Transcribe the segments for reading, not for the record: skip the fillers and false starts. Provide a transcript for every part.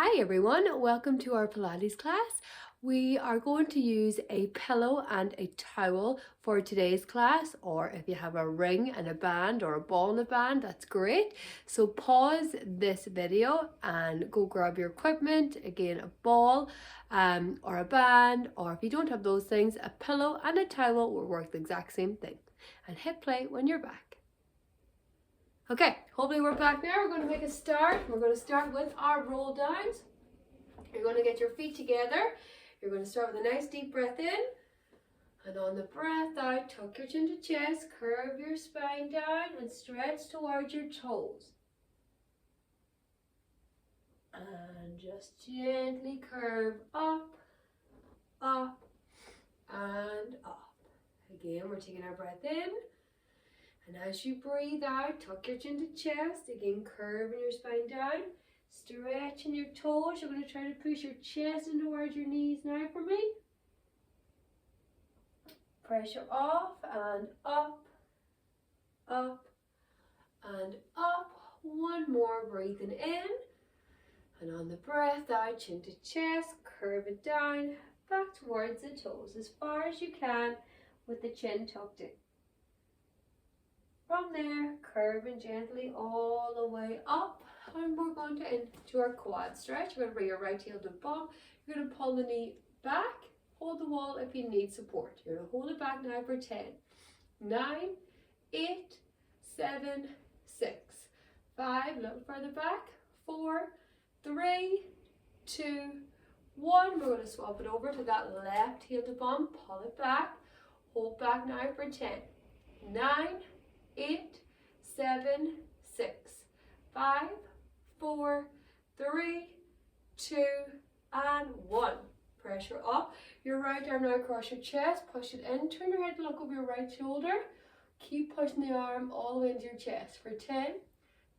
Hi everyone, welcome to our Pilates class. We are going to use a pillow and a towel for today's class, or if you have a ring and a band or a ball and a band, that's great. So pause this video and go grab your equipment, again a ball or a band, or if you don't have those things, a pillow and a towel will work the exact same thing. And hit play when you're back. Okay, hopefully we're back now. We're going to make a start. We're going to start with our roll downs. You're going to get your feet together. You're going to start with a nice deep breath in. And on the breath out, tuck your chin to chest, curve your spine down and stretch towards your toes. And just gently curve up, up, and up. Again, we're taking our breath in. And as you breathe out, tuck your chin to chest. Again, curving your spine down. Stretching your toes. You're going to try to push your chest in towards your knees now for me. Pressure off and up, up, and up. One more, breathing in. And on the breath out, chin to chest, curve it down, back towards the toes as far as you can with the chin tucked in. From there, curving gently all the way up, and we're going to into our quad stretch. You're going to bring your right heel to the bum. You're going to pull the knee back, hold the wall if you need support. You're going to hold it back now for 10, 9, 8, 7, 6, 5, a little further back, 4, 3, 2, 1. We're going to swap it over to that left heel to bum, pull it back, hold back now for 10, 9, 8, 7, 6, 5, 4, 3, 2, and 1. Pressure up. Your right arm now across your chest. Push it in. Turn your head to look over your right shoulder. Keep pushing the arm all the way into your chest for 10,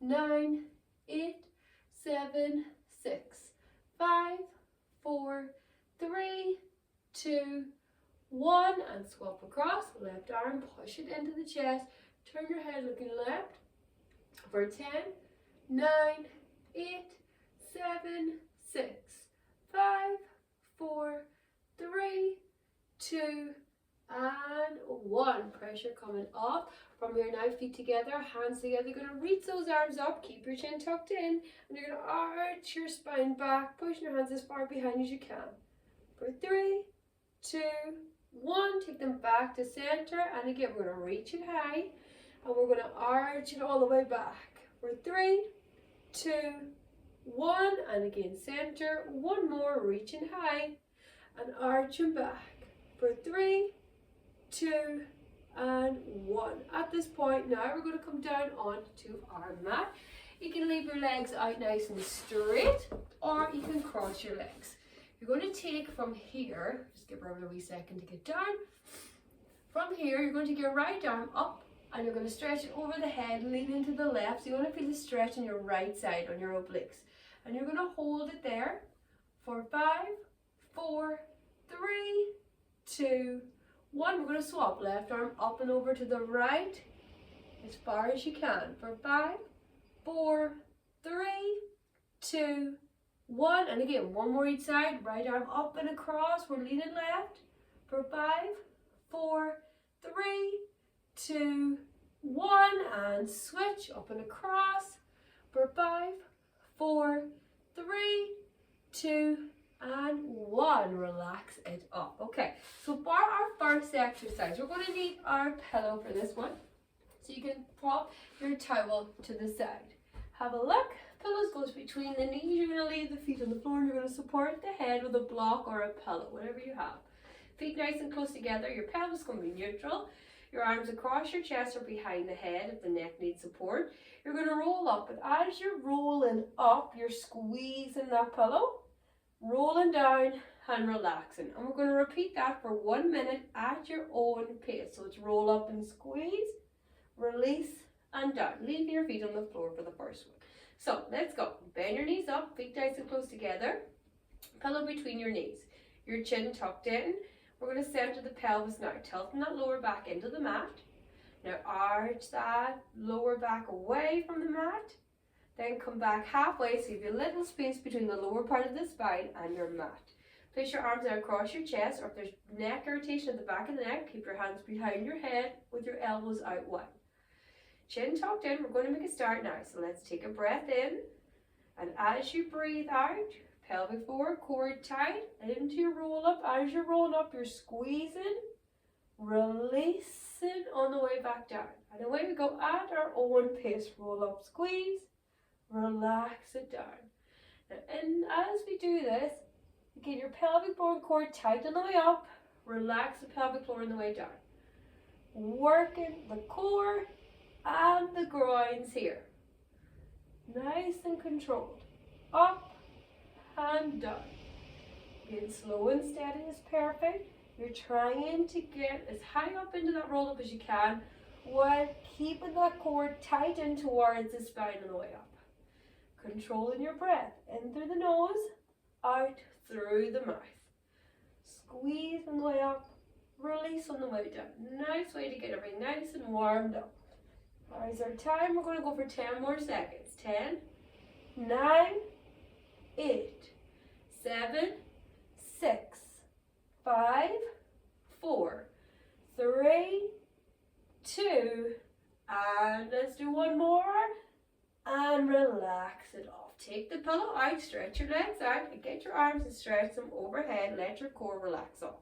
9, 8, 7, 6, 5, 4, 3, 2, 1. And swap across. Left arm. Push it into the chest. Turn your head looking left for 10, 9, 8, 7, 6, 5, 4, 3, 2, and 1. Pressure coming off. From here now, feet together, hands together. You're going to reach those arms up, keep your chin tucked in, and you're going to arch your spine back, pushing your hands as far behind as you can. For 3, 2, 1. Take them back to center, and again, we're going to reach it high. And we're going to arch it all the way back. For 3, 2, 1. And again, center. One more, reaching high and arching back. For 3, 2, and 1. At this point now, we're going to come down onto our mat. You can leave your legs out nice and straight, or you can cross your legs. You're going to take from here, just give her a wee second to get down. From here, you're going to take your right arm up, and you're going to stretch it over the head, lean into the left. So you want to feel the stretch on your right side, on your obliques. And you're going to hold it there for 5, 4, 3, 2, 1. We're going to swap left arm up and over to the right as far as you can. For 5, 4, 3, 2, 1. And again, one more each side. Right arm up and across. We're leaning left. For 5, 4, 3, 2, 1, and switch up and across for 5, 4, 3, 2, and 1. Relax it up. Okay, so for our first exercise, we're going to need our pillow for this one. So you can prop your towel to the side. Have a look. Pillows goes between the knees. You're going to leave the feet on the floor, and you're going to support the head with a block or a pillow, whatever you have. Feet nice and close together. Your pelvis is going to be neutral. Your arms across your chest or behind the head if the neck needs support. You're going to roll up, but as you're rolling up, you're squeezing that pillow, rolling down and relaxing. And we're going to repeat that for 1 minute at your own pace. So it's roll up and squeeze, release and down. Leave your feet on the floor for the first one. So let's go. Bend your knees up, feet nice and close together, pillow between your knees, your chin tucked in. We're going to center the pelvis now, tilting that lower back into the mat. Now arch that lower back away from the mat. Then come back halfway, so you have a little space between the lower part of the spine and your mat. Place your arms out across your chest, or if there's neck irritation at the back of the neck, keep your hands behind your head with your elbows out wide. Chin tucked in. We're going to make a start now. So let's take a breath in, and as you breathe out, pelvic floor, core tight, into your roll up. As you're rolling up, you're squeezing, releasing on the way back down. And away we go at our own pace. Roll up, squeeze, relax it down. And as we do this, get your pelvic floor and core tight on the way up, relax the pelvic floor on the way down. Working the core and the groins here. Nice and controlled. Up and down. Getting slow and steady is perfect. You're trying to get as high up into that roll up as you can while keeping that core tight in towards the spine on the way up. Controlling your breath in through the nose, out through the mouth. Squeeze on the way up, release on the way down. Nice way to get everything nice and warmed up. Alright, so our time, we're going to go for 10 more seconds. 10, 9, 8, 7, 6, 5, 4, 3, 2, and let's do one more, and relax it off. Take the pillow out, stretch your legs out, and get your arms and stretch them overhead. Let your core relax off.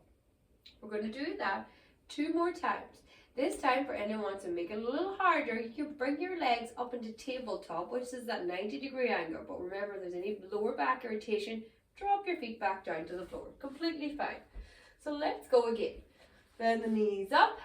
We're going to do that 2 more times. This time, for anyone to make it a little harder, you can bring your legs up into tabletop, which is that 90-degree angle. But remember, if there's any lower back irritation, drop your feet back down to the floor. Completely fine. So let's go again. Bend the knees up.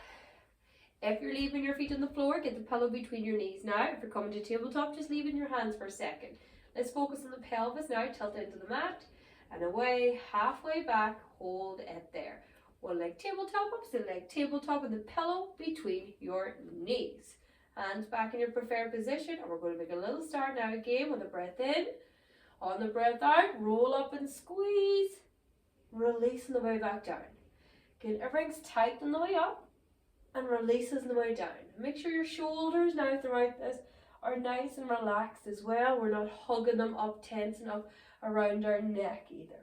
If you're leaving your feet on the floor, get the pillow between your knees now. If you're coming to tabletop, just leave in your hands for a second. Let's focus on the pelvis now. Tilt into the mat and away, halfway back. Hold it there. One leg tabletop, opposite leg tabletop, with the pillow between your knees. Hands back in your preferred position, and we're going to make a little start now again with a breath in. On the breath out, roll up and squeeze. Release on the way back down. Again, everything's tight on the way up and releases on the way down. Make sure your shoulders now throughout this are nice and relaxed as well. We're not hugging them up, tensing up around our neck either.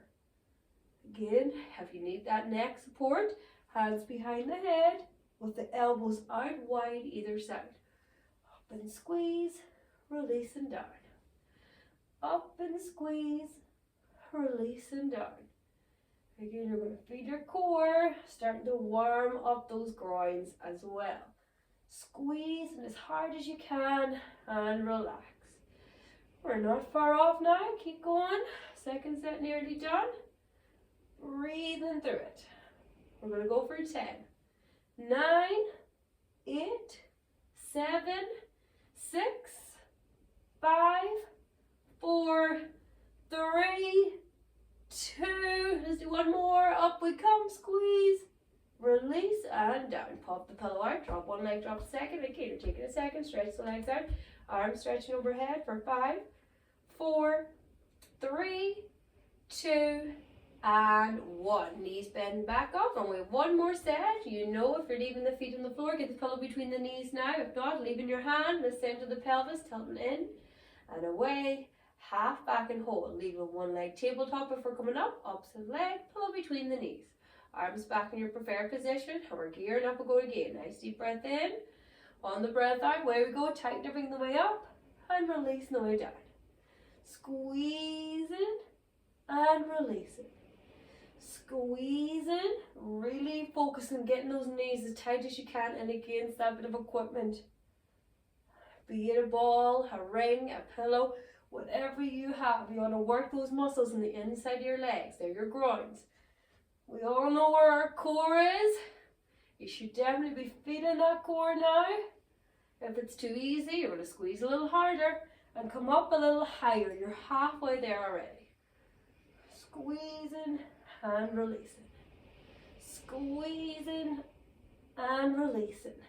Again, if you need that neck support, hands behind the head with the elbows out wide either side. Up and squeeze, release and down. Up and squeeze, release and down. Again, you're going to feed your core, starting to warm up those groins as well. Squeeze as hard as you can and relax. We're not far off now. Keep going. Second set nearly done. Breathing through it. We're going to go for 10, 9, 8, 7, 6, 5, 4, 3, 2. Let's do one more. Up we come. Squeeze, release, and down. Pop the pillow out. Drop one leg, drop a second. Okay, you're taking a second. Stretch the legs out. Arms stretching overhead for 5, 4, 3, 2, and 1. Knees bend back up, and we have one more set. You know, if you're leaving the feet on the floor, get the pillow between the knees now. If not, leaving your hand, the center of the pelvis, tilting in and away. Half back and hold. Leaving one leg tabletop if we're coming up. Opposite leg, pillow between the knees. Arms back in your preferred position, and we're gearing up. We'll go again. Nice deep breath in. On the breath out, away we go. Tighten everything the way up and releasing the way down. Squeezing and releasing. Squeezing, really focus on getting those knees as tight as you can and against that bit of equipment. Be it a ball, a ring, a pillow, whatever you have. You want to work those muscles on the inside of your legs. They're your groins. We all know where our core is. You should definitely be feeding that core now. If it's too easy, you're going to squeeze a little harder and come up a little higher. You're halfway there already. Squeezing and releasing. Squeezing and releasing.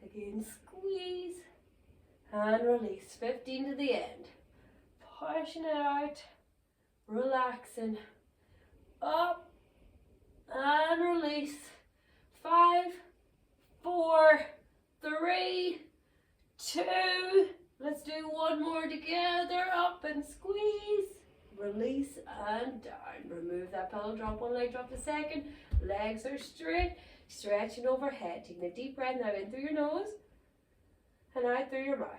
Again, squeeze and release. 15 to the end. Pushing it out. Relaxing. Up and release. 5, 4, 3, 2, Let's do one more together. Up and squeeze. Release and down. Remove that pillow. Drop one leg, drop the second. Legs are straight. Stretching overhead. Taking a deep breath now in through your nose and out through your mouth.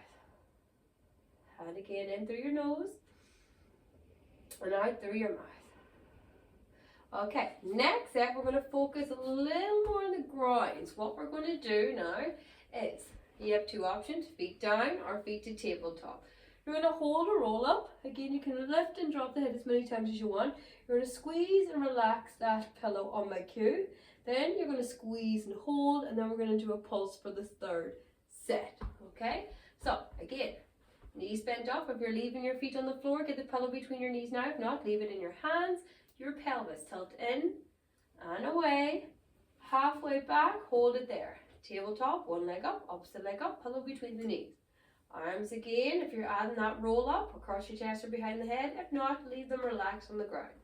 And again in through your nose and out through your mouth. Okay, next set we're going to focus a little more on the groins. What we're going to do now is, you have two options, feet down or feet to tabletop. You're going to hold a roll up. Again, you can lift and drop the head as many times as you want. You're going to squeeze and relax that pillow on my cue. Then you're going to squeeze and hold, and then we're going to do a pulse for the third set. Okay, so again, knees bent up. If you're leaving your feet on the floor, get the pillow between your knees now. If not, leave it in your hands. Your pelvis, tilt in and away, halfway back, hold it there. Tabletop, one leg up, opposite leg up, pillow between the knees. Arms again, if you're adding that roll up, across your chest or behind the head. If not, leave them relaxed on the ground.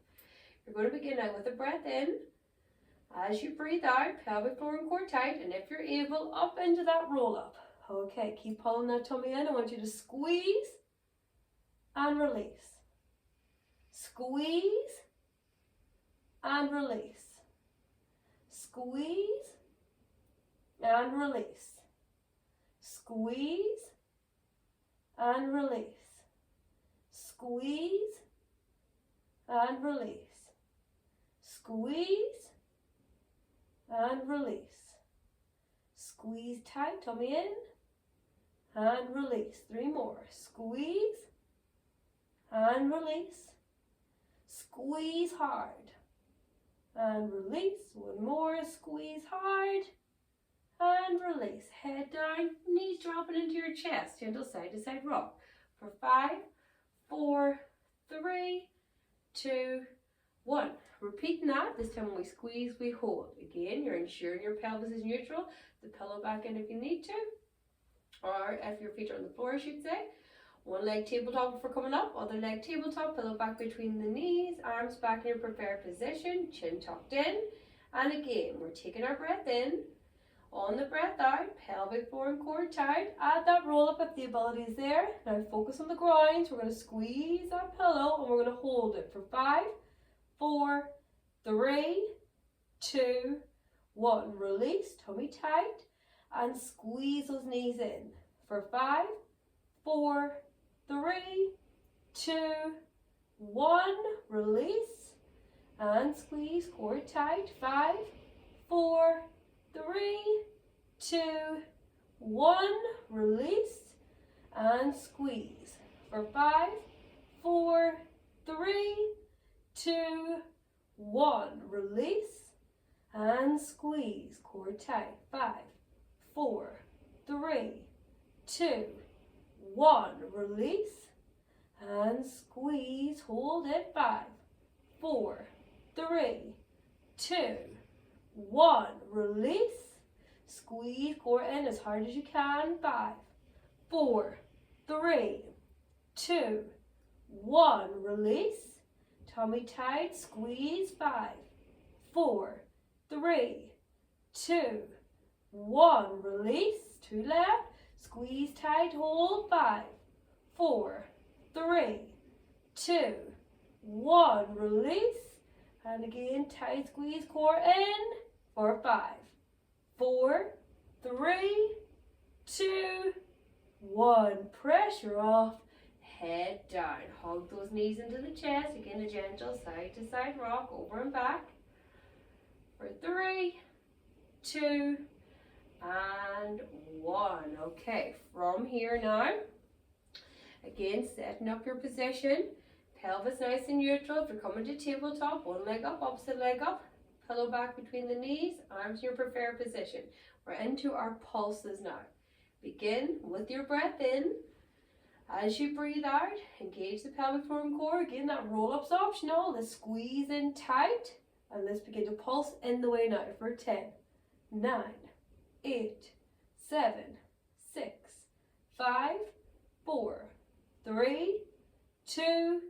You're going to begin now with a breath in. As you breathe out, pelvic floor and core tight, and if you're able, up into that roll up. Okay, keep pulling that tummy in. I want you to squeeze and release. Squeeze and release. Squeeze and release. Squeeze and release. Squeeze and release. Squeeze and release. Squeeze tight, tummy in and release. 3 more. Squeeze and release. Squeeze hard and release. 1 more. Squeeze hard and release. Head down, knees dropping into your chest. Gentle side to side rock for 5, 4, 3, 2, 1. Repeating that. This time when we squeeze, we hold. Again, you're ensuring your pelvis is neutral. The pillow back in if you need to, or if your feet are on the floor, I should say. 1 leg tabletop for coming up, other leg tabletop, pillow back between the knees, arms back in your preferred position, chin tucked in. And again, we're taking our breath in. On the breath out, pelvic floor and core tight. Add that roll up if the ability is there. Now focus on the groins. We're going to squeeze that pillow and we're going to hold it for 5, 4, 3, 2, 1. Release, tummy tight, and squeeze those knees in for 5, 4, 3, 2, 1. Release and squeeze, core tight. 5, 4, 3, 2, 1. Release and squeeze for 5, 4, 3, 2, 1. Release and squeeze, core tight. 5, 4, 3, 2, 1. Release and squeeze. Hold it. 5, 4, 3, 2, 1. Release. Squeeze core in as hard as you can. 5, 4, 3, 2, 1. Release. Tummy tight. Squeeze. 5, 4, 3, 2, 1. Release. 2 left. Squeeze tight. Hold. 5, 4, 3, 2, 1. Release. And again, tight squeeze core in for 5, 4, 3, 2, 1. Pressure off. Head down. Hug those knees into the chest. Again, a gentle side to side rock over and back for 3, 2, and 1. Okay, from here now, again, setting up your position. Pelvis nice and neutral. If you're coming to tabletop, 1 leg up, opposite leg up, pillow back between the knees, arms in your preferred position. We're into our pulses now. Begin with your breath in. As you breathe out, engage the pelvic floor and core. Again, that roll-up's optional. Let's squeeze in tight. And let's begin to pulse in the way now for 10, 9, 8, 7, 6, 5, 4, 3, 2,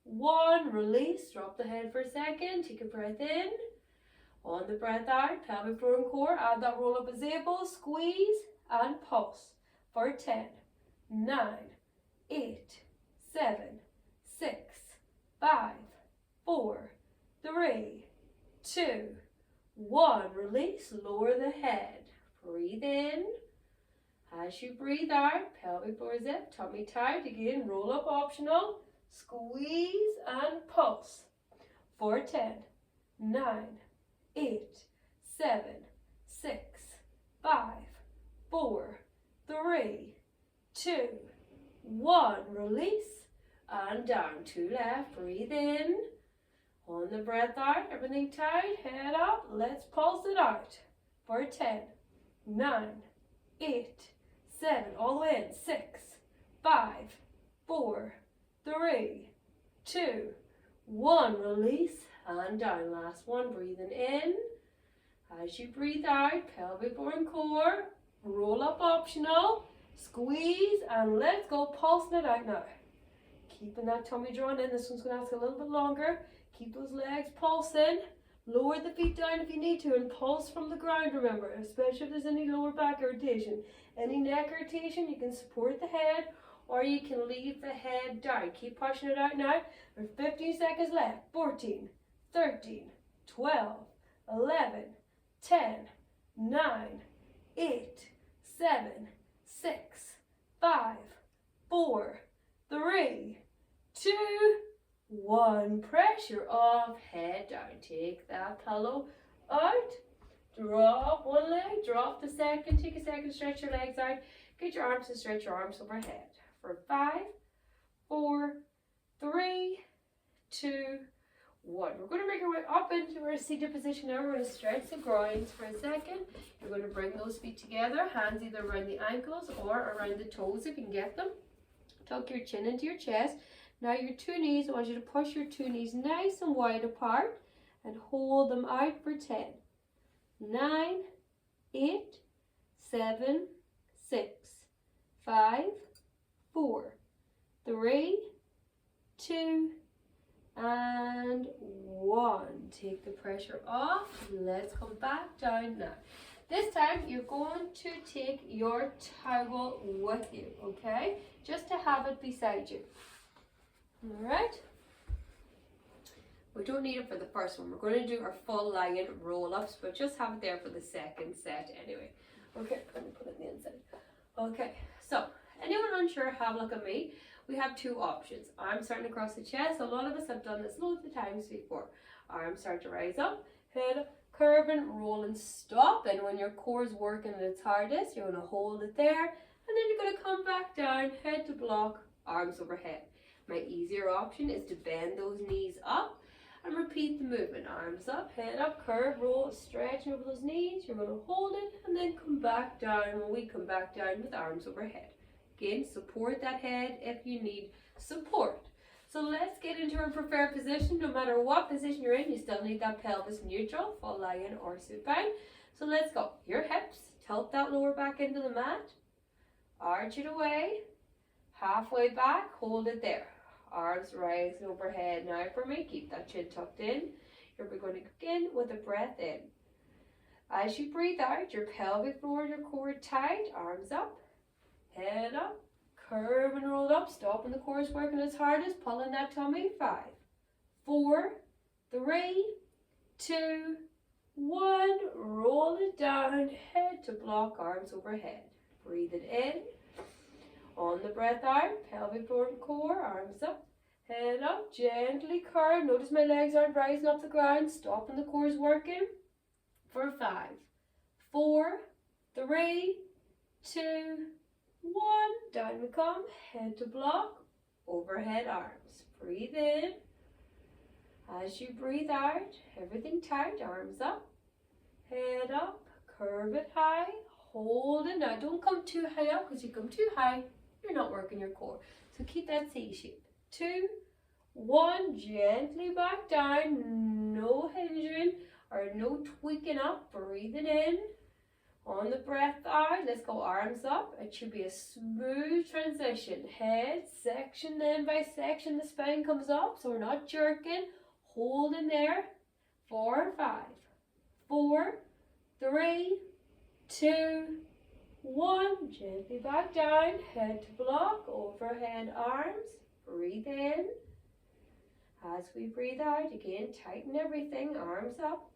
1. Release. Drop the head for a second. Take a breath in. On the breath out, pelvic floor and core. Add that roll up as able. Squeeze and pulse for 10, 9, 8, 7, 6, 5, 4, 3, 2, 1. Release, lower the head. Breathe in. As you breathe out, pelvic floor zip, tummy tight. Again, roll up optional. Squeeze and pulse. For 10, 9, 8, 7, 6, 5, 4, 3, 2, 1. Release and down. 2 left. Breathe in. On the breath out, everything tight. Head up. Let's pulse it out. For 10, 9, 8, 7, all the way in. 6, 5, 4, 3, 2, 1. Release and down. Last one. Breathing in. As you breathe out, pelvic floor and core. Roll up optional. Squeeze and let's go. Pulsing it out now. Keeping that tummy drawn in. This one's going to ask a little bit longer. Keep those legs pulsing. Lower the feet down if you need to and pulse from the ground, remember, especially if there's any lower back irritation. Any neck irritation, you can support the head or you can leave the head down. Keep pushing it out now. There's 15 seconds left. 14, 13, 12, 11, 10, 9, 8, 7, 6, 5, 4, 3, 2, 1. Pressure off, head down. Take that pillow out. Drop one leg, drop the second. Take a second, stretch your legs out. Get your arms and stretch your arms overhead. For 5, 4, 3, 2, 1. We're going to make our way up into our seated position now. We're going to stretch the groins for a second. You're going to bring those feet together. Hands either around the ankles or around the toes if you can get them. Tuck your chin into your chest. Now your 2 knees, I want you to push your 2 knees nice and wide apart and hold them out for 10, 9, 8, 7, 6, 5, 4, 3, 2, and 1. Take the pressure off. Let's come back down now. This time you're going to take your towel with you, okay? Just to have it beside you. Alright, we don't need it for the first one. We're going to do our full lion roll-ups, but just have it there for the second set anyway. Okay, let me put it on the inside. Okay, so anyone unsure, have a look at me. We have 2 options. Arms starting across the chest. A lot of us have done this loads of times before. Arms start to rise up, head curve and roll and stop. And when your core is working at its hardest, you're going to hold it there. And then you're going to come back down, head to block, arms overhead. My easier option is to bend those knees up and repeat the movement. Arms up, head up, curve, roll, stretching over those knees. You're going to hold it and then come back down when we come back down with arms overhead. Again, support that head if you need support. So let's get into our preferred position. No matter what position you're in, you still need that pelvis neutral, full lion or supine. So let's go. Your hips, tilt that lower back into the mat. Arch it away. Halfway back, hold it there. Arms rising overhead. Now for me, keep that chin tucked in. You're going to begin with a breath in. As you breathe out, your pelvic floor, your core tight. Arms up, head up, curve and roll up. Stop when the core is working its hardest. Pulling that tummy. 5, 4, 3, 2, 1. Roll it down. Head to block, arms overhead. Breathe it in. On the breath out, pelvic floor and core, arms up, head up, gently curve. Notice my legs aren't rising off the ground. Stop when the core is working. For 5, 4, 3, 2, 1. Down we come. Head to block, overhead arms. Breathe in. As you breathe out, everything tight. Arms up, head up, curve it high. Hold it. Now don't come too high up, because you come too high, you're not working your core. So keep that C shape. 2, 1, gently back down. No hinging or no tweaking up. Breathing in. On the breath out, let's go arms up. It should be a smooth transition. Head, section, then by section the spine comes up, so we're not jerking. Hold in there. 4, 5, 4, 3, 2, 1. Gently back down, head to block, overhead arms. Breathe in. As we breathe out, again, tighten everything, arms up,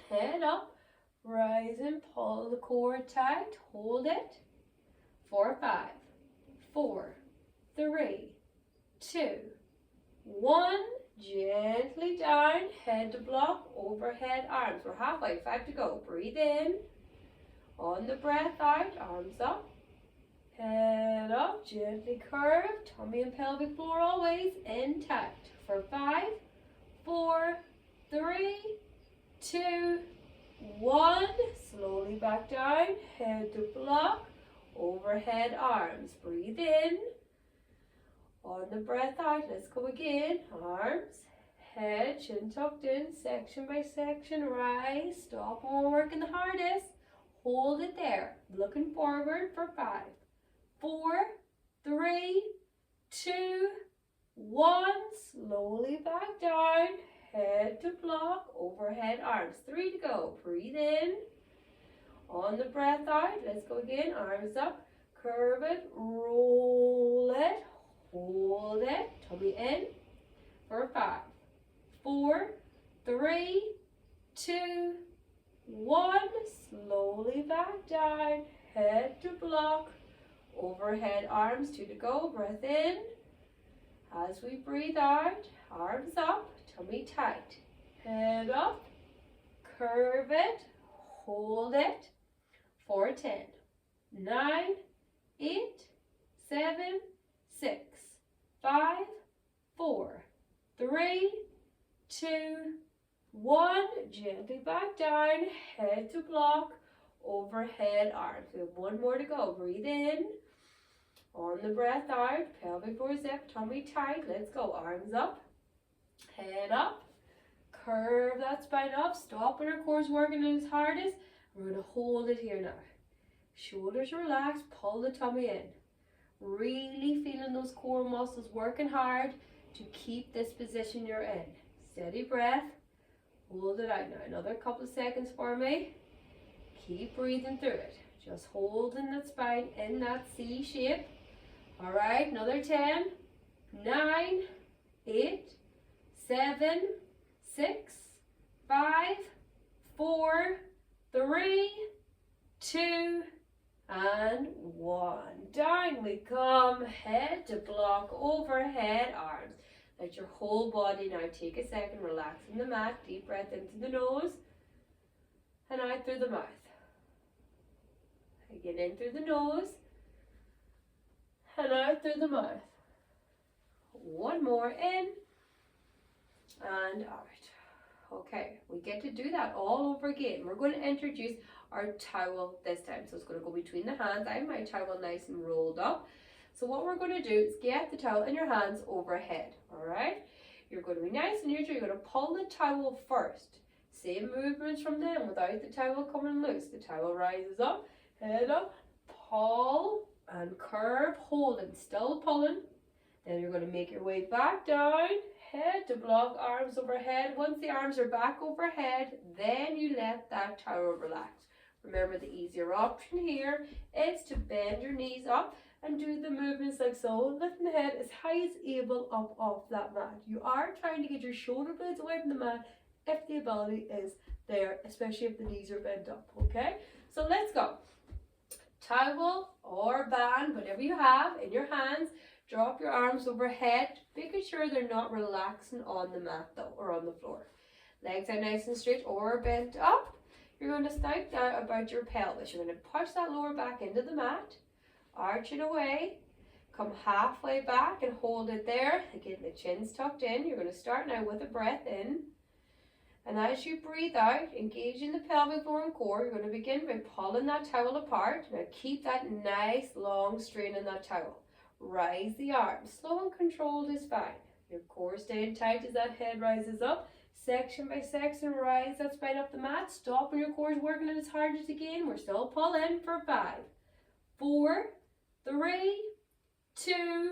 head up, rise and pull the core tight, hold it. 4, 5, 4, 3, 2, 1. Gently down, head to block, overhead arms. We're halfway, 5 to go. Breathe in. On the breath out, arms up, head up, gently curve, tummy and pelvic floor always intact. For 5, 4, 3, 2, 1. Slowly back down, head to block, overhead arms. Breathe in. On the breath out, let's go again. Arms, head, chin tucked in, section by section, rise. Stop when we're working the hardest. Hold it there. Looking forward for 5, 4, 3, 2, 1. Slowly back down. Head to block, overhead arms. 3 to go. Breathe in. On the breath out, let's go again. Arms up, curve it, roll it, hold it, tummy in. For 5, 4, 3, 2, 1. Slowly back down, head to block, overhead arms. 2 to go. Breath in. As we breathe out, arms up, tummy tight, head up, curve it, hold it. 4, 10, 9, 8, 7, 6, 5, 4, 3, 2, 1. Gently back down, head to block, overhead arms. We have 1 more to go. Breathe in. On the breath out, pelvic floor zip, tummy tight. Let's go. Arms up, head up, curve that spine up. Stop when our core is working at its hardest. We're going to hold it here now. Shoulders relaxed, pull the tummy in. Really feeling those core muscles working hard to keep this position you're in. Steady breath. Hold it out now. Another couple of seconds for me. Keep breathing through it. Just holding that spine in that C shape. All right, another 10, 9, 8, 7, 6, 5, 4, 3, 2, and 1. Down we come, head to block, overhead arms. Let your whole body now take a second, relax in the mat, deep breath into the nose and out through the mouth. Again, in through the nose and out through the mouth. 1 more, in and out. Okay, we get to do that all over again. We're going to introduce our towel this time. So it's going to go between the hands. I have my towel nice and rolled up. So what we're going to do is get the towel in your hands overhead. All right, you're going to be nice and neutral. You're going to pull the towel first. Same movements from then without the towel coming loose. The towel rises up, head up, pull and curve, holding, still pulling. Then you're going to make your way back down, head to block, arms overhead. Once the arms are back overhead, then you let that towel relax. Remember, the easier option here is to bend your knees up and do the movements like so, lifting the head as high as able up off that mat. You are trying to get your shoulder blades away from the mat if the ability is there, especially if the knees are bent up, okay? So let's go. Towel or band, whatever you have in your hands, drop your arms overhead, making sure they're not relaxing on the mat though, or on the floor. Legs are nice and straight or bent up. You're going to think now about your pelvis. You're going to push that lower back into the mat, arch it away, come halfway back and hold it there. Again, the chin's tucked in. You're going to start now with a breath in. And as you breathe out, engaging the pelvic floor and core, you're going to begin by pulling that towel apart. Now keep that nice long strain in that towel. Rise the arms. Slow and controlled is fine. Your core staying tight as that head rises up. Section by section, rise that spine up the mat. Stop when your core is working at its hardest again. We're still pulling for 5, 4, 3, 2,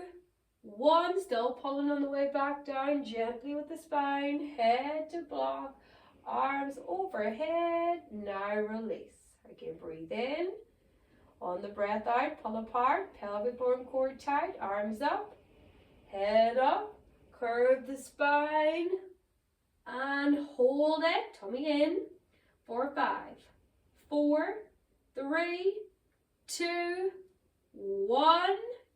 1. Still pulling on the way back down, gently with the spine. Head to block, arms overhead. Now release. Again, breathe in. On the breath out, pull apart, pelvic floor and core tight, arms up, head up, curve the spine, and hold it, tummy in, for 5, 4, 3, 2, 1.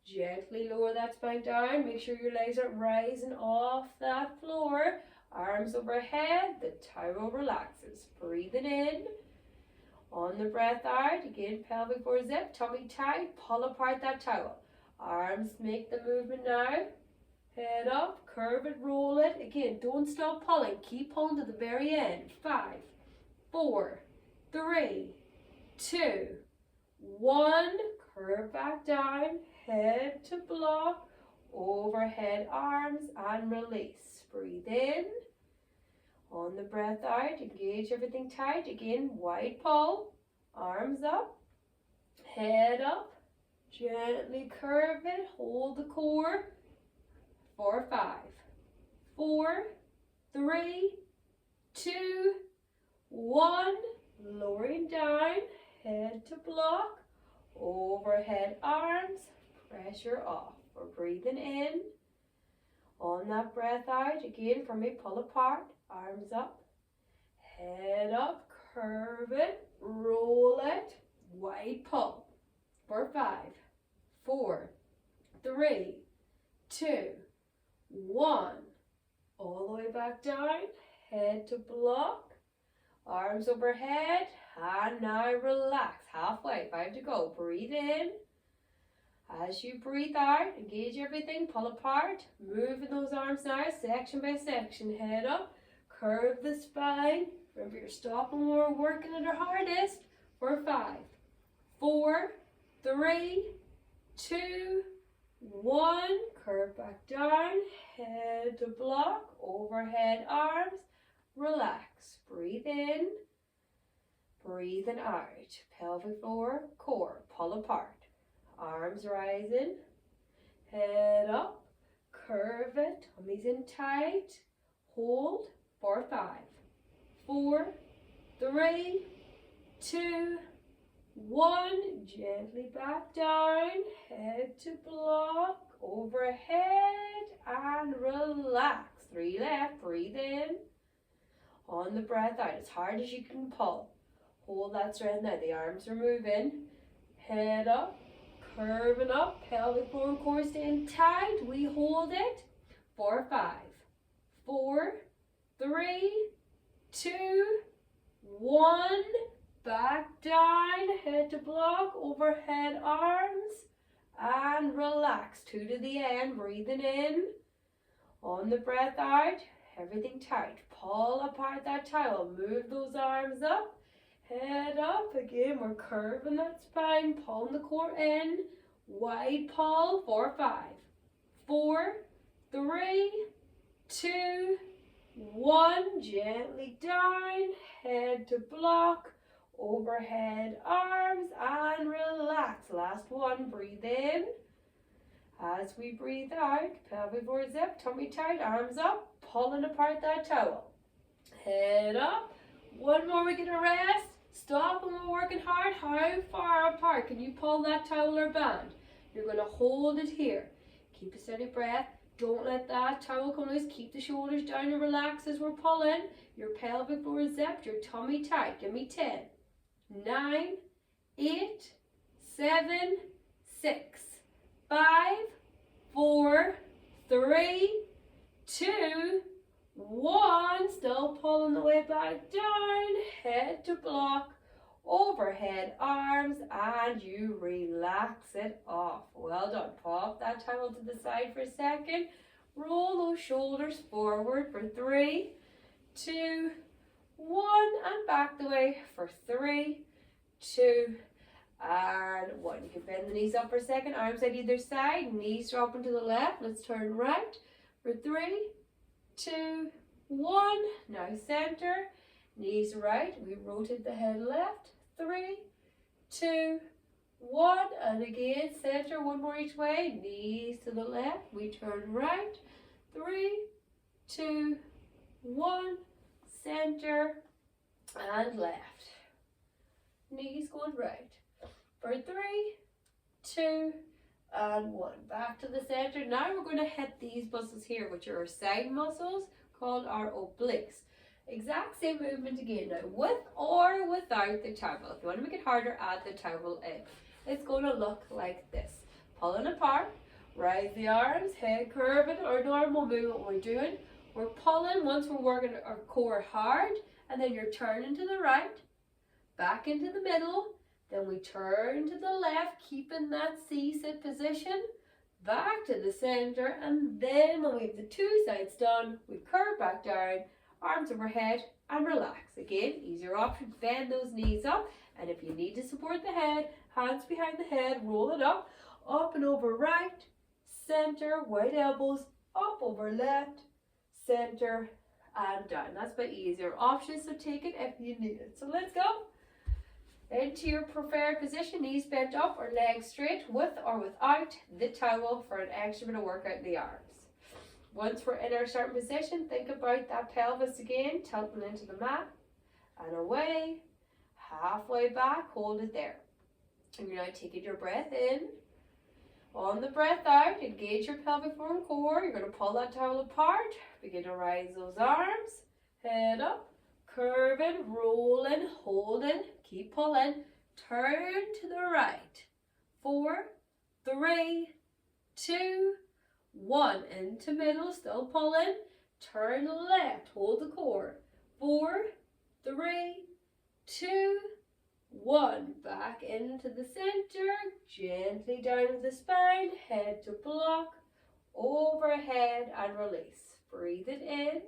Gently lower that spine down. Make sure your legs aren't rising off that floor. Arms overhead, the towel relaxes. Breathing in. On the breath out, again, pelvic floor zip, tummy tight, pull apart that towel. Arms make the movement now. Head up, curve it, roll it. Again, don't stop pulling. Keep pulling to the very end. 5, 4, 3, 2, 1. Curve back down, head to block, overhead arms, and release. Breathe in. On the breath out, engage everything tight. Again, wide pull, arms up, head up, gently curve it, hold the core for 5, 4, 3, 2, 1. Lowering down, head to block, overhead arms, pressure off. We're breathing in. On that breath out, again for me, pull apart, arms up, head up, curve it, roll it, wide pull for 5, 4, 3, 2, 1. All the way back down, head to block, arms overhead, and now relax. Halfway, 5 to go. Breathe in. As you breathe out, engage everything, pull apart, moving those arms now, section by section. Head up, curve the spine. Remember, you're stopping when we're working at our hardest. For 5, 4, 3, 2, 1. Curve back down, head to block, overhead arms, relax. Breathe in, breathing out. Pelvic floor, core, pull apart. Arms rising, head up, curve it, tummies in tight, hold for 5, 4, 3, 2, 1. Gently back down, head to block, overhead, and relax. 3 left, breathe in. On the breath out, as hard as you can pull. Hold that strength now, the arms are moving, head up, curving up, pelvic floor and core staying tight. We hold it for 5, 4, 3, 2, 1. Back down, head to block, overhead arms, and relax. 2 to the end, breathing in. On the breath out, everything tight. Pull apart that towel, move those arms up. Head up, again, we're curving that spine, pulling the core in, wide pull for 5, 4, 3, 2, 1, gently down, head to block, overhead arms, and relax. Last one, breathe in. As we breathe out, pelvic floor zip, tummy tight, arms up, pulling apart that towel. Head up. One more, we get a rest. Stop when we're working hard. How far apart can you pull that towel or band? You're going to hold it here. Keep a steady breath. Don't let that towel come loose. Keep the shoulders down and relax as we're pulling. Your pelvic floor is zipped, your tummy tight. Give me 10, 9, 8, 7, 6, 5, 4, 3, 2, 1. Still pulling the way back down. Head to block, overhead arms, and you relax it off. Well done. Pop that towel to the side for a second. Roll those shoulders forward for 3, 2, 1, and back the way for 3, 2, and 1. You can bend the knees up for a second. Arms at either side. Knees dropping to the left. Let's turn right for 3, 2, 1. Now center. Knees right. We rotate the head left. 3, 2, 1. And again, center. One more each way. Knees to the left. We turn right. 3, 2, 1. Center and left. Knees going right. for 3, 2, and 1. Back to the center. Now we're going to hit these muscles here, which are our side muscles called our obliques. Exact same movement again now, with or without the towel. If you want to make it harder, add the towel in. It's going to look like this. Pulling apart, rise the arms, head curving, our normal movement we're doing. We're pulling once we're working our core hard, and then you're turning to the right, back into the middle, then we turn to the left, keeping that C-sit position, back to the center, and then when we have the two sides done, we curve back down, arms overhead, and relax. Again, easier option, bend those knees up, and if you need to support the head, hands behind the head, roll it up and over right, center, wide elbows, up over left, center, and down. That's my easier option, so take it if you need it. So let's go. Into your preferred position, knees bent up or legs straight, with or without the towel for an extra bit of workout in the arms. Once we're in our starting position, think about that pelvis again, tilting into the mat, and away, halfway back, hold it there. And you're now taking your breath in. On the breath out, engage your pelvic floor and core. You're going to pull that towel apart, begin to rise those arms, head up, curving, rolling, holding, keep pulling, turn to the right, 4, 3, 2, 1, into middle, still pulling, turn left, hold the core, 4, 3, 2, 1, back into the center, gently down to the spine, head to block, overhead and release. Breathe it in.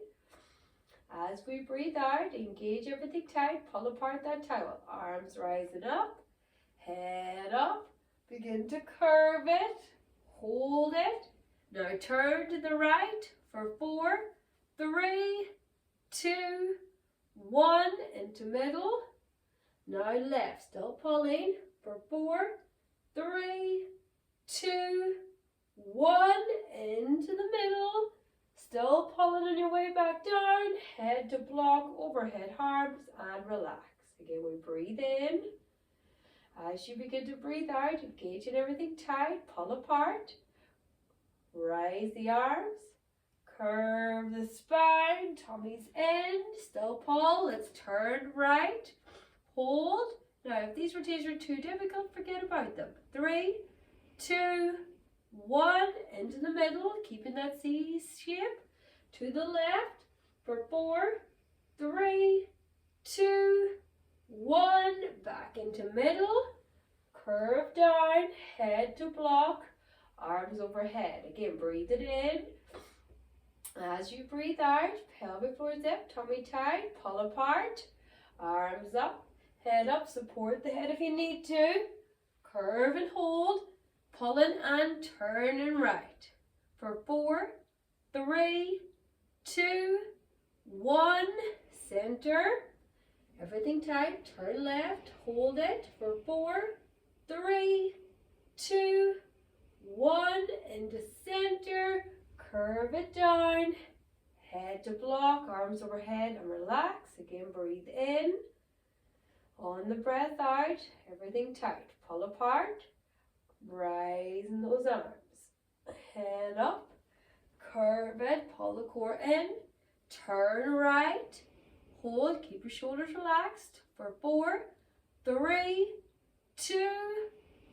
As we breathe out, engage everything tight, pull apart that towel, arms rising up, head up, begin to curve it, hold it. Now turn to the right for 4, 3, 2, 1, into middle. Now left, still pulling for 4, 3, 2, 1, into the middle. Still pulling on your way back down, head to block, overhead arms, and relax. Again, we breathe in. As you begin to breathe out, engaging everything tight, pull apart. Rise the arms, curve the spine, tummy's end, still pull. Let's turn right, hold. Now, if these rotations are too difficult, forget about them. 3, 2, 1, into the middle, keeping that C shape. To the left for 4, 3, 2, 1, back into middle, curve down, head to block, arms overhead. Again, breathe it in. As you breathe out, pelvic floor zip, tummy tight, pull apart, arms up, head up, support the head if you need to, curve and hold, pulling and turning right for 4, 3, 2, 1, center, everything tight, turn left, hold it for 4, 3, 2, 1, into center, curve it down, head to block, arms overhead and relax. Again, breathe in. On the breath out, everything tight, pull apart, rising those arms, head up, curve it, pull the core in, turn right, hold, keep your shoulders relaxed for 4, 3, 2,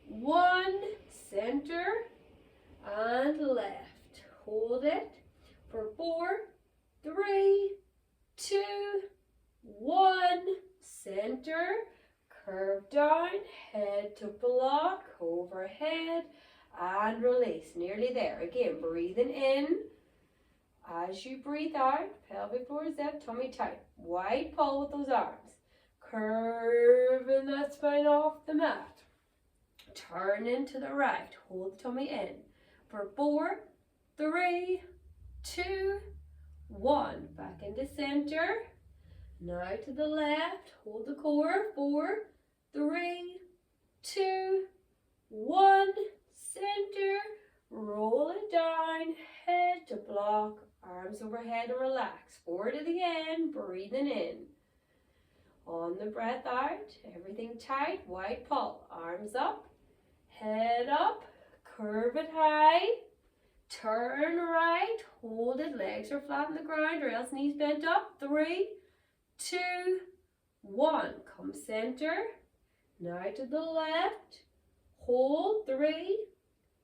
1, center and left. Hold it for 4, 3, 2, 1, center, curve down, head to block, overhead, and release. Nearly there. Again, breathing in. As you breathe out, pelvic floor zip, tummy tight. Wide pull with those arms. Curving that spine off the mat. Turning to the right. Hold the tummy in. For 4, 3, 2, 1. Back into center. Now to the left. Hold the core. 4, 3, 2, 1. Center. Roll it down. Head to block. Arms overhead and relax. Forward to the end. Breathing in. On the breath out, everything tight, wide pull. Arms up, head up, curve it high, turn right, hold it, legs are flat on the ground or else knees bent up. 3, 2, 1. Come center. Now to the left. Hold. 3,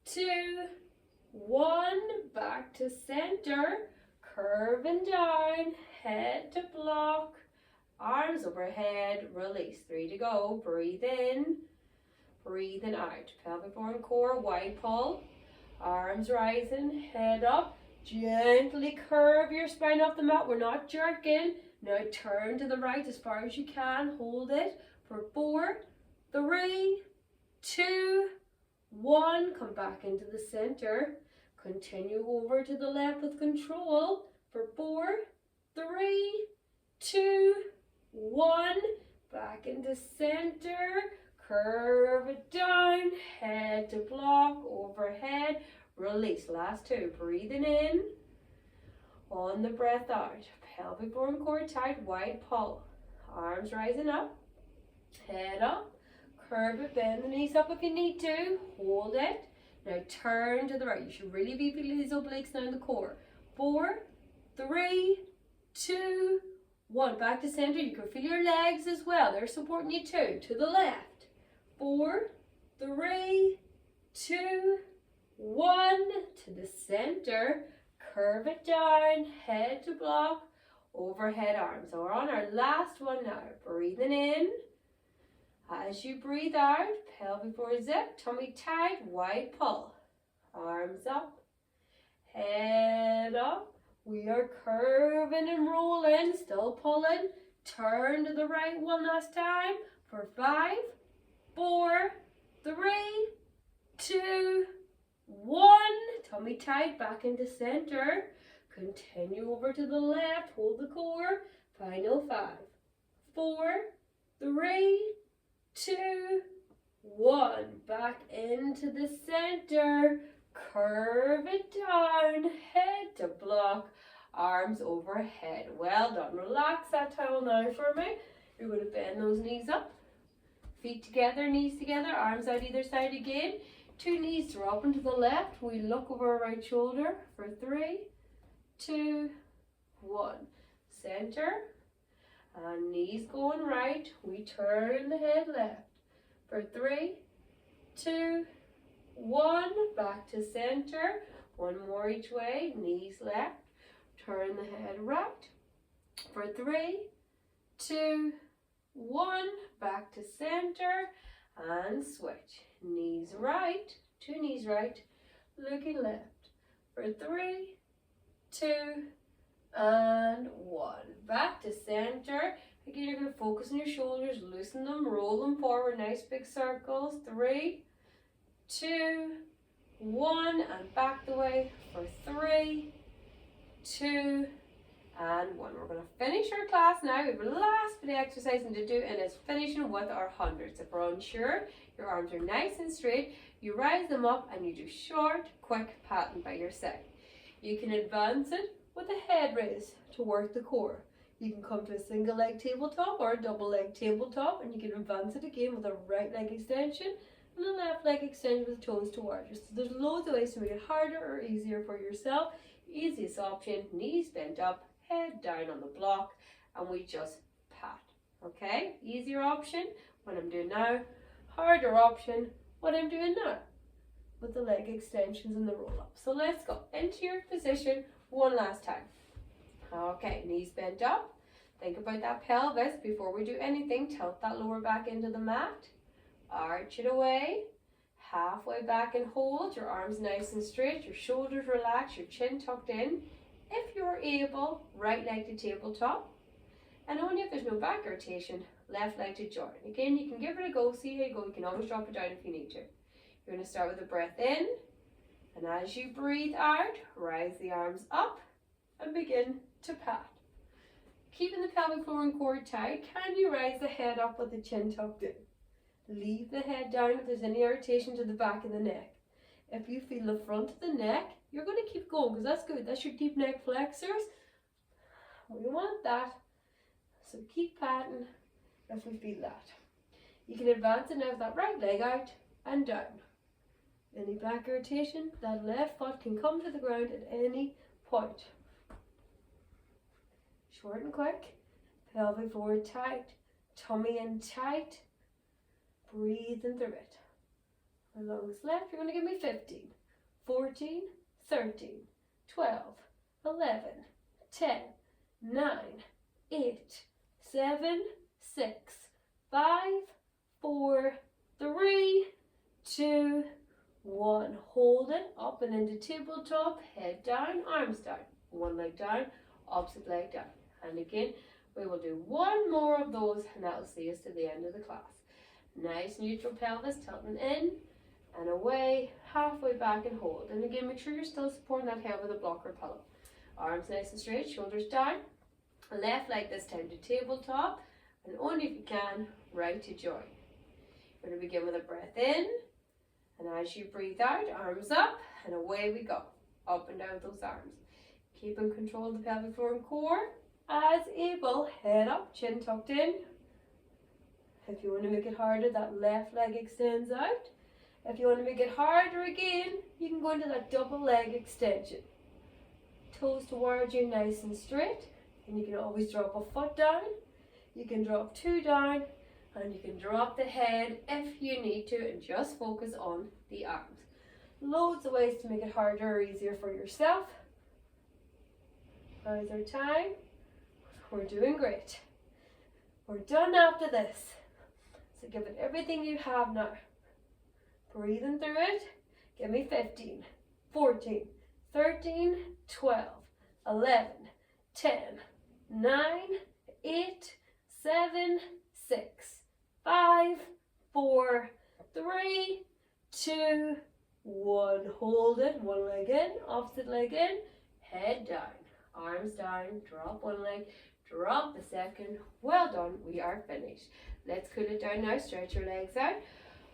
2, 1. Back to center. Curving down. Head to block. Arms overhead. Release. 3 to go. Breathe in. Breathing out. Pelvic floor and core. Wide pull. Arms rising. Head up. Gently curve your spine off the mat. We're not jerking. Now turn to the right as far as you can. Hold it for 4, 3, 2, 1. Come back into the center. Continue over to the left with control for 4, 3, 2, 1. Back into center. Curve it down. Head to block. Overhead. Release. Last 2. Breathing in. On the breath out. Pelvic floor and core tight. Wide pull. Arms rising up. Head up. Curve it. Bend the knees up if you need to. Hold it. Now turn to the right. You should really be feeling these obliques now in the core. 4, 3, 2, 1. Back to center. You can feel your legs as well. They're supporting you too. To the left. 4, 3, 2, 1. To the center. Curve it down. Head to block. Overhead arms. So we're on our last one now. Breathing in. As you breathe out, pelvic floor zip, tummy tight, wide pull. Arms up. Head up. We are curving and rolling, still pulling. Turn to the right one last time for 5, 4, 3, 2, 1. Tummy tight, back into center. Continue over to the left, hold the core. Final 5, 4, 3, 2, 1. Back into the center. Curve it down. Head to block. Arms overhead. Well done. Relax that towel now for me. You're going to bend those knees up. Feet together, knees together. Arms out either side again. 2 knees drop into the left. We look over our right shoulder for 3, 2, 1. Center. And knees going right. We turn the head left for 3, 2, 1. Back to center. 1 more each way. Knees left. Turn the head right for 3, 2, 1. Back to center and switch. Knees right. 2 knees right. Looking left for 3, 2, and 1. Back to center. Again, you're going to focus on your shoulders, loosen them, roll them forward, nice big circles. 3, 2, 1, and back the way for 3, 2, and 1. We're going to finish our class now. We have a last bit of exercising to do, and it's finishing with our hundreds. If we're unsure, your arms are nice and straight, you rise them up and you do short, quick patting by your side. You can advance it with a head raise to work the core. You can come to a single leg tabletop or a double leg tabletop, and you can advance it again with a right leg extension and a left leg extension with toes towards you. So there's loads of ways to make it harder or easier for yourself. Easiest option, knees bent up, head down on the block, and we just pat. Okay, easier option, what I'm doing now. Harder option, what I'm doing now, with the leg extensions and the roll up. So let's go into your position one last time. Okay, knees bent up. Think about that pelvis. Before we do anything, tilt that lower back into the mat. Arch it away. Halfway back and hold. Your arms nice and straight. Your shoulders relaxed. Your chin tucked in. If you're able, right leg to tabletop. And only if there's no back rotation, left leg to join. Again, you can give it a go. See how you go. You can always drop it down if you need to. You're going to start with a breath in. And as you breathe out, rise the arms up and begin to pat. Keeping the pelvic floor and core tight, can you rise the head up with the chin tucked in? Leave the head down if there's any irritation to the back of the neck. If you feel the front of the neck, you're going to keep going because that's good. That's your deep neck flexors. We want that. So keep patting if we feel that. You can advance it now with that right leg out and down. Any back irritation, that left foot can come to the ground at any point. Short and quick. Pelvic floor tight. Tummy in tight. Breathing through it. My lungs left. You're going to give me 15, 14, 13, 12, 11, 10, 9, 8, 7, 6, 5, 4, 3, 2, 1. Hold it up and into tabletop. Head down, arms down. One leg down, opposite leg down. And again, we will do one more of those, and that will see us to the end of the class. Nice neutral pelvis, tilting in and away, halfway back and hold. And again, make sure you're still supporting that head with a block or pillow. Arms nice and straight, shoulders down. Left leg this time to tabletop, and only if you can, right to join. We're going to begin with a breath in, and as you breathe out, arms up, and away we go. Up and down with those arms. Keep in control of the pelvic floor and core. As able, head up, chin tucked in. If you want to make it harder, that left leg extends out. If you want to make it harder again, you can go into that double leg extension. Toes towards you, nice and straight. And you can always drop a foot down. You can drop two down. And you can drop the head if you need to, and just focus on the arms. Loads of ways to make it harder or easier for yourself. How's our time? We're doing great. We're done after this. So give it everything you have now. Breathing through it. Give me 15, 14, 13, 12, 11, 10, 9, 8, 7, 6, 5, 4, 3, 2, 1. Hold it. One leg in, opposite leg in, head down, arms down, drop one leg, drop the second. Well done, we are finished. Let's cool it down now. Stretch your legs out,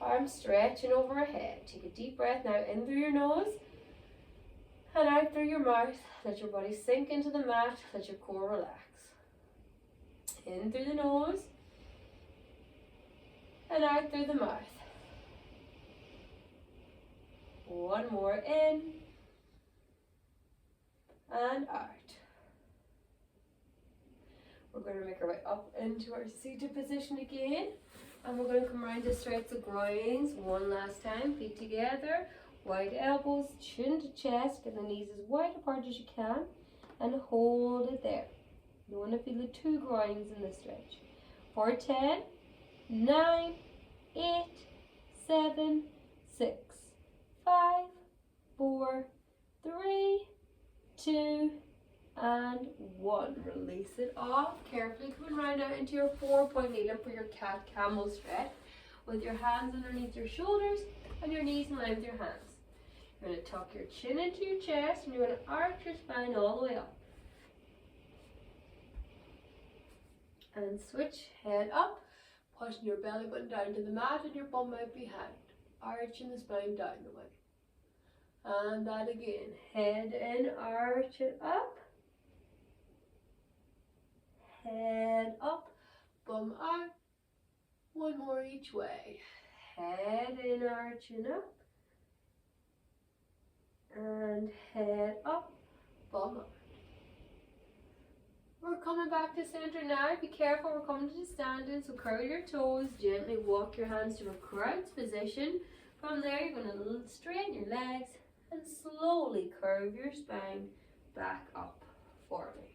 arms stretching overhead. Take a deep breath now in through your nose and out through your mouth. Let your body sink into the mat, let your core relax. In through the nose and out through the mouth. One more in and out. We're going to make our way up into our seated position again, and we're going to come around to stretch the groins one last time. Feet together, wide elbows, chin to chest. Get the knees as wide apart as you can and hold it there. You want to feel the two groins in the stretch. For 10, 9, 8, 7, 6, 5, 4, 3, 2, and 1. Release it off. Carefully coming round out into your 4-point kneeling for your cat camel stretch, with your hands underneath your shoulders and your knees in line with your hands. You're going to tuck your chin into your chest, and you're going to arch your spine all the way up. And switch, head up, pushing your belly button down to the mat and your bum out behind. Arching the spine down the way. And that again. Head in, arch it up. Head up, bum out. One more each way. Head in, arching up. And head up, bum out. We're coming back to center now. Be careful, we're coming to the standing, so curl your toes, gently walk your hands to a crouch position. From there, you're going to straighten your legs and slowly curve your spine back up for me.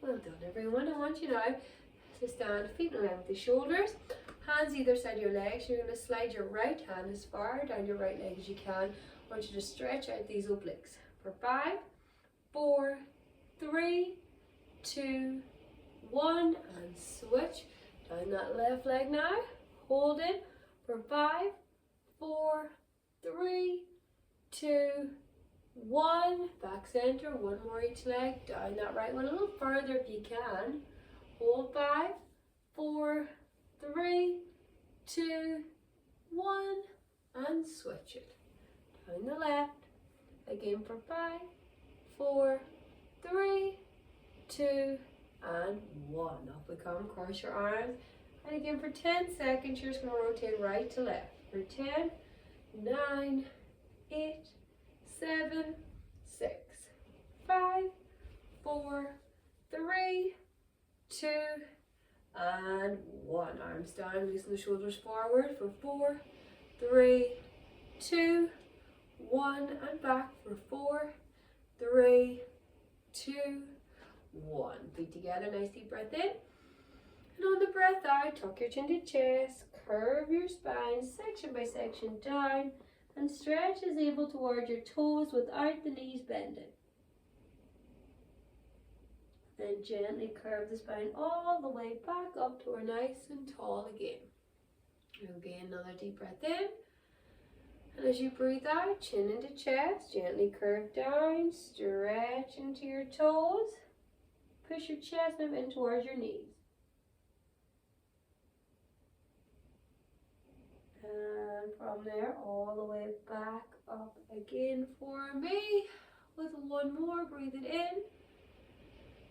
Well done, everyone. I want you now to stand feet in line with the shoulders, hands either side of your legs. You're going to slide your right hand as far down your right leg as you can. I want you to stretch out these obliques for 5, 4, 3, 2, 1, and switch down that left leg now. Hold it for 5, 4, 3, 2, 1. Back center. One more each leg. Down that right one a little further if you can. Hold 5, 4, 3, 2, 1, and switch it. Down the left. Again for 5, 4, 3, 2, and 1. Up we come. Cross your arms And again for 10 seconds, you're just going to rotate right to left. For 10, 9, 8, 7, 6, 5, 4, 3, 2, and 1. Arms down, releasing the shoulders forward for 4, 3, 2, 1, and back for 4, 3, 2, 1. Feet together, nice deep breath in. And on the breath out, tuck your chin to chest, curve your spine section by section down, and stretch as able towards your toes without the knees bending. Then gently curve the spine all the way back up to our nice and tall again. Again, another deep breath in. And as you breathe out, chin into chest, gently curve down, stretch into your toes. Push your chest move in towards your knees. And from there, all the way back up again for me. With one more, breathe it in.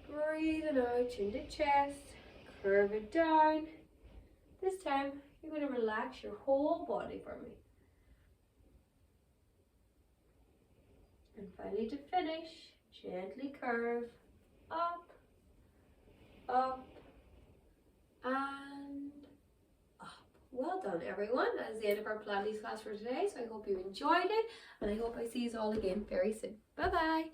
Breathe it out, chin to chest, curve it down. This time, you're going to relax your whole body for me. And finally, to finish, gently curve up, up, and up. Well done, everyone. That's the end of our Pilates class for today. So I hope you enjoyed it, and I hope I see you all again very soon. Bye-bye.